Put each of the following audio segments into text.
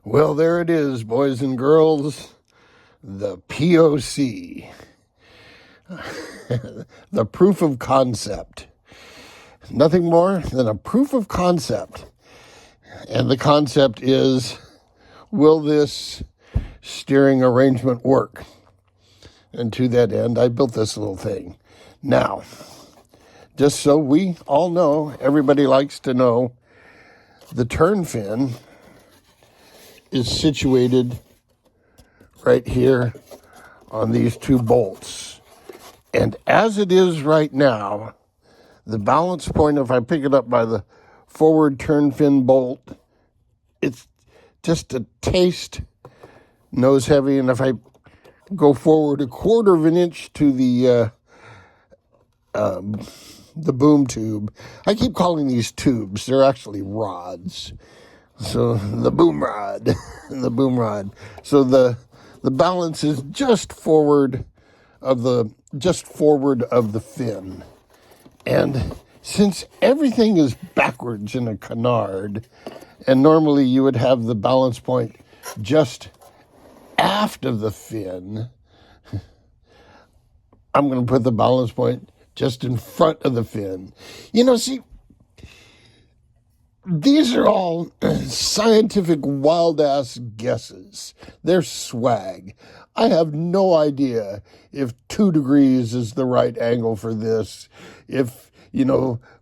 Well, there it is, boys and girls, the POC, the proof of concept. Nothing more than a proof of concept. And the concept is, will this steering arrangement work? And to that end, I built this little thing. Now, just so we all know, everybody likes to know, the turn fin is situated right here on these two bolts. And as it is right now, the balance point, if I pick it up by the forward turn fin bolt, it's just a taste nose heavy. And if I go forward a quarter of an inch to the boom tube, I keep calling these tubes, they're actually rods. So the boom rod, the boom rod. So the balance is just forward of the fin. And since everything is backwards in a canard, and normally you would have the balance point just aft of the fin, I'm going to put the balance point just in front of the fin. See, these are all scientific wild-ass guesses. They're swag. I have no idea if 2 degrees is the right angle for this, if,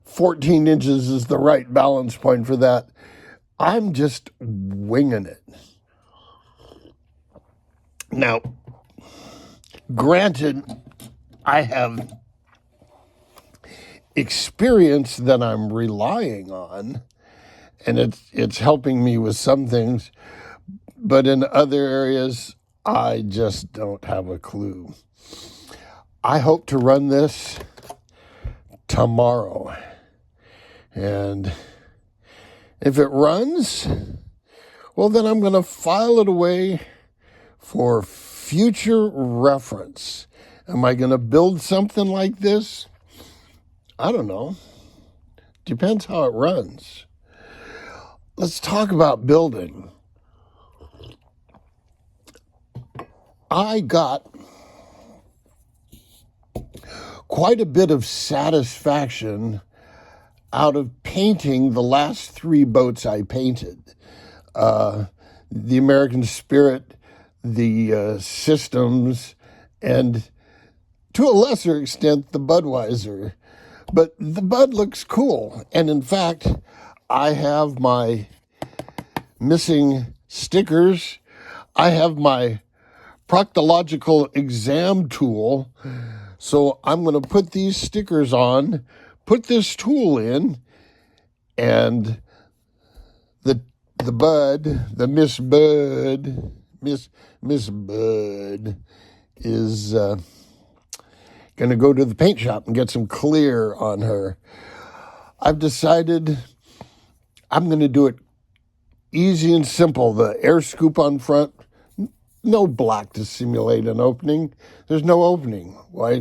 14 inches is the right balance point for that. I'm just winging it. Now, granted, I have experience that I'm relying on, and it's helping me with some things, but in other areas, I just don't have a clue. I hope to run this tomorrow. And if it runs, well, then I'm going to file it away for future reference. Am I going to build something like this? I don't know. Depends how it runs. Let's talk about building. I got quite a bit of satisfaction out of painting the last 3 boats I painted. The American Spirit, the Systems, and to a lesser extent, the Budweiser. But the Bud looks cool. And in fact, I have my missing stickers. I have my proctological exam tool. So I'm going to put these stickers on, put this tool in, and the Bud, the Miss Bud is going to go to the paint shop and get some clear on her. I've decided I'm going to do it easy and simple. The air scoop on front, no black to simulate an opening. There's no opening. Why?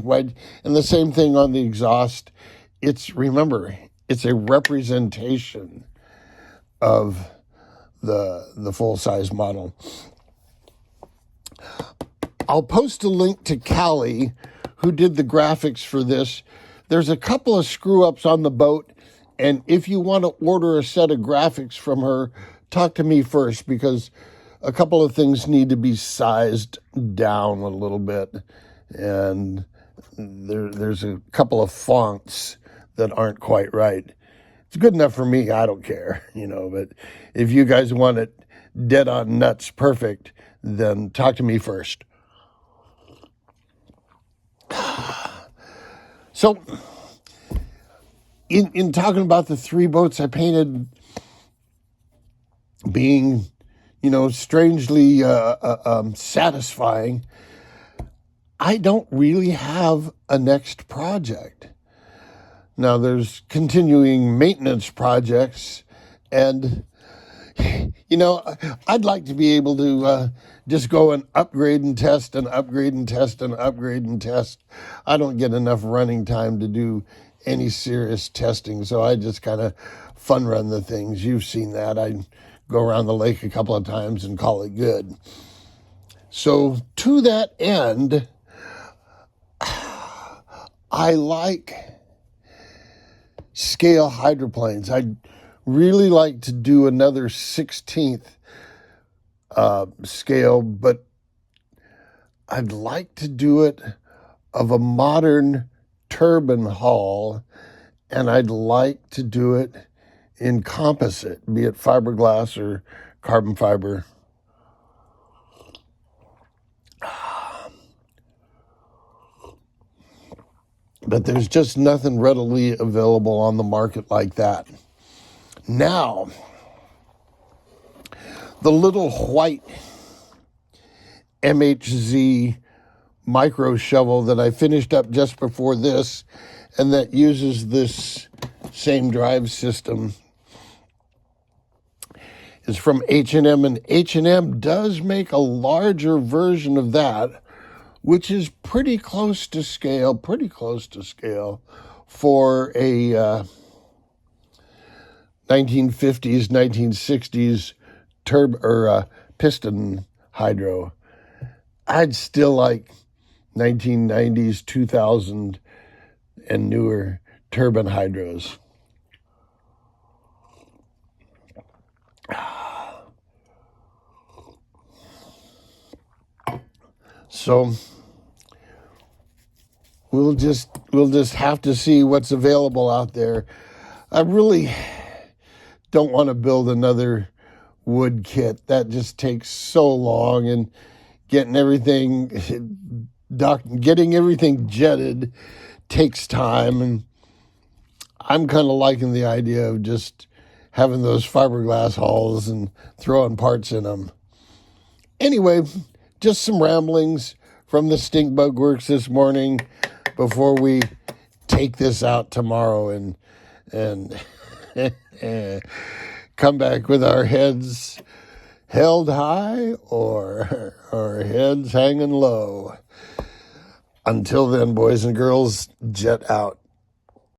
And the same thing on the exhaust. Remember, it's a representation of the full-size model. I'll post a link to Callie, who did the graphics for this. There's a couple of screw-ups on the boat, and if you want to order a set of graphics from her, talk to me first, because a couple of things need to be sized down a little bit, and there's a couple of fonts that aren't quite right. It's good enough for me, I don't care, but if you guys want it dead on nuts perfect, then talk to me first. So, in talking about the 3 boats I painted being, strangely satisfying, I don't really have a next project. Now, there's continuing maintenance projects, and, I'd like to be able to just go and upgrade and test and upgrade and test and upgrade and test. I don't get enough running time to do any serious testing, so I just kind of fun run the things. You've seen that. I go around the lake a couple of times and call it good. So to that end, I like scale hydroplanes. I'd really like to do another 16th scale, but I'd like to do it of a modern turbine hull, and I'd like to do it in composite, be it fiberglass or carbon fiber. But there's just nothing readily available on the market like that. Now, the little white MHZ micro shovel that I finished up just before this, and that uses this same drive system, is from H&M, and H&M does make a larger version of that, which is pretty close to scale for a 1950s, 1960s piston hydro. I'd still like 1990s, 2000 and newer turbine hydros. So we'll just have to see what's available out there. I really don't want to build another wood kit. That just takes so long, and getting everything jetted takes time, and I'm kind of liking the idea of just having those fiberglass hulls and throwing parts in them. Anyway, just some ramblings from the Stink Bug Works this morning before we take this out tomorrow and come back with our heads held high or heads hanging low. Until then, boys and girls, jet out.